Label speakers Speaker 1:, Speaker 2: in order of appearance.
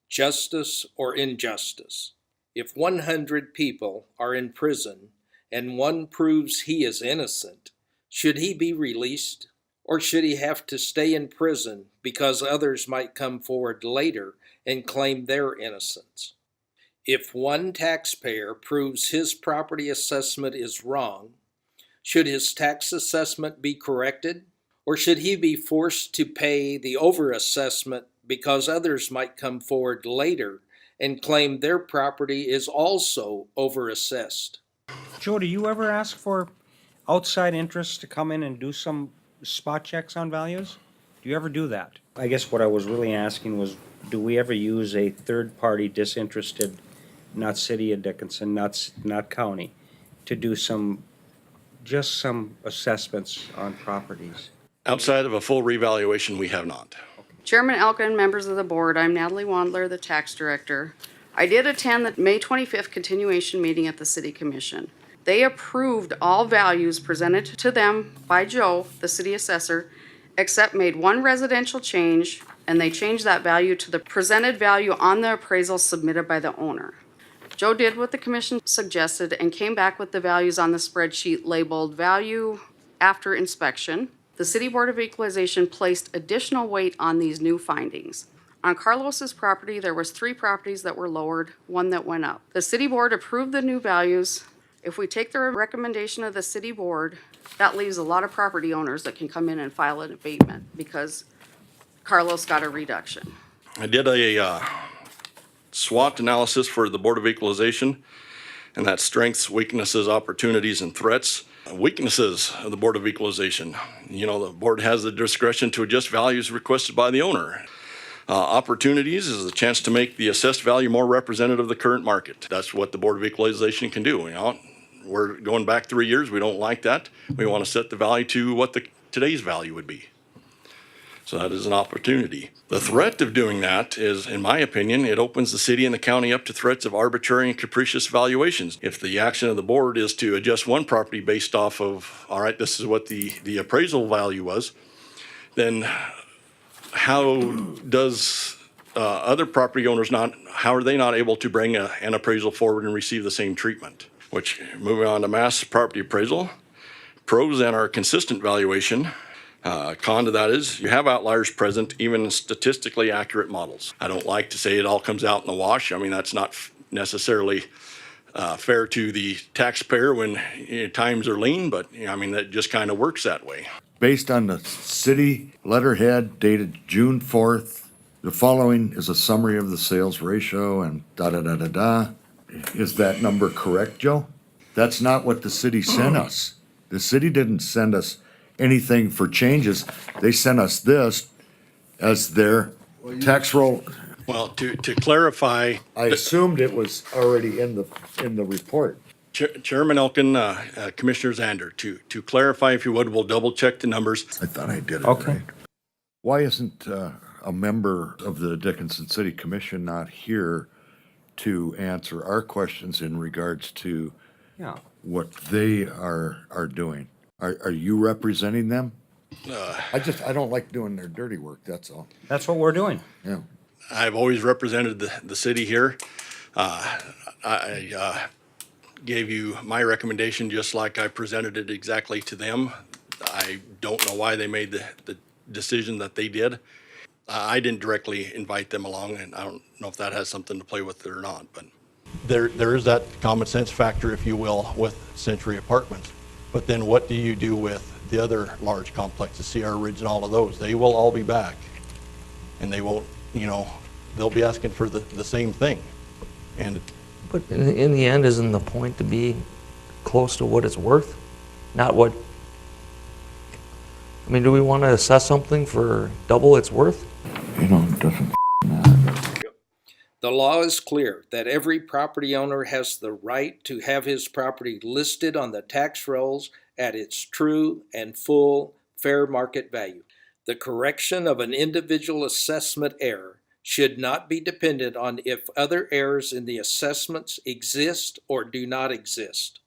Speaker 1: Justice or injustice? If 100 people are in prison and one proves he is innocent, should he be released? Or should he have to stay in prison because others might come forward later and claim their innocence? If one taxpayer proves his property assessment is wrong, should his tax assessment be corrected? Or should he be forced to pay the overassessment because others might come forward later and claim their property is also overassessed?
Speaker 2: Joe, do you ever ask for outside interests to come in and do some spot checks on values? Do you ever do that? I guess what I was really asking was, do we ever use a third-party disinterested, not city of Dickinson, not county, to do just some assessments on properties?
Speaker 3: Outside of a full revaluation, we have not.
Speaker 4: Chairman Elkin, members of the board, I'm Natalie Wandler, the tax director. I did attend the May 25th continuation meeting at the City Commission. They approved all values presented to them by Joe, the city assessor, except made one residential change, and they changed that value to the presented value on the appraisal submitted by the owner. Joe did what the commission suggested and came back with the values on the spreadsheet labeled value after inspection. The City Board of Equalization placed additional weight on these new findings. On Carlos's property, there was 3 properties that were lowered, 1 that went up. The City Board approved the new values. If we take the recommendation of the City Board, that leaves a lot of property owners that can come in and file an abatement because Carlos got a reduction.
Speaker 3: I did a SWOT analysis for the Board of Equalization, and that's strengths, weaknesses, opportunities, and threats. Weaknesses of the Board of Equalization. You know, the board has the discretion to adjust values requested by the owner. Opportunities is the chance to make the assessed value more representative of the current market. That's what the Board of Equalization can do. You know, we're going back 3 years. We don't like that. We want to set the value to what today's value would be. So that is an opportunity. The threat of doing that is, in my opinion, it opens the city and the county up to threats of arbitrary and capricious valuations. If the action of the board is to adjust one property based off of, all right, this is what the appraisal value was, then how does other property owners how are they not able to bring an appraisal forward and receive the same treatment? Which, moving on to mass property appraisal, pros and our consistent valuation. Con to that is you have outliers present even in statistically accurate models. I don't like to say it all comes out in the wash. I mean, that's not necessarily fair to the taxpayer when times are lean, but I mean, that just kind of works that way.
Speaker 5: Based on the city letterhead dated June 4th, the following is a summary of the sales ratio and da-da-da-da-da. Is that number correct, Joe? That's not what the city sent us. The city didn't send us anything for changes. They sent us this as their tax roll.
Speaker 3: Well, to clarify,
Speaker 5: I assumed it was already in the report.
Speaker 3: Chairman Elkin, Commissioner Zander, to clarify, if you would, we'll double check the numbers.
Speaker 5: I thought I did it
Speaker 2: Okay.
Speaker 5: right. Why isn't a member of the Dickinson City Commission not here to answer our questions in regards to what they are doing? Are you representing them? I don't like doing their dirty work, that's all.
Speaker 2: That's what we're doing.
Speaker 5: Yeah.
Speaker 3: I've always represented the city here. I gave you my recommendation just like I presented it exactly to them. I don't know why they made the decision that they did. I didn't directly invite them along, and I don't know if that has something to play with it or not. But there is that common sense factor, if you will, with Century Apartments. But then what do you do with the other large complexes, Sierra Ridge and all of those? They will all be back, and they won't, they'll be asking for the same thing.
Speaker 6: But in the end, isn't the point to be close to what it's worth? Not what, I mean, do we want to assess something for double its worth?
Speaker 5: It doesn't matter.
Speaker 1: The law is clear that every property owner has the right to have his property listed on the tax rolls at its true and full fair market value. The correction of an individual assessment error should not be dependent on if other errors in the assessments exist or do not exist.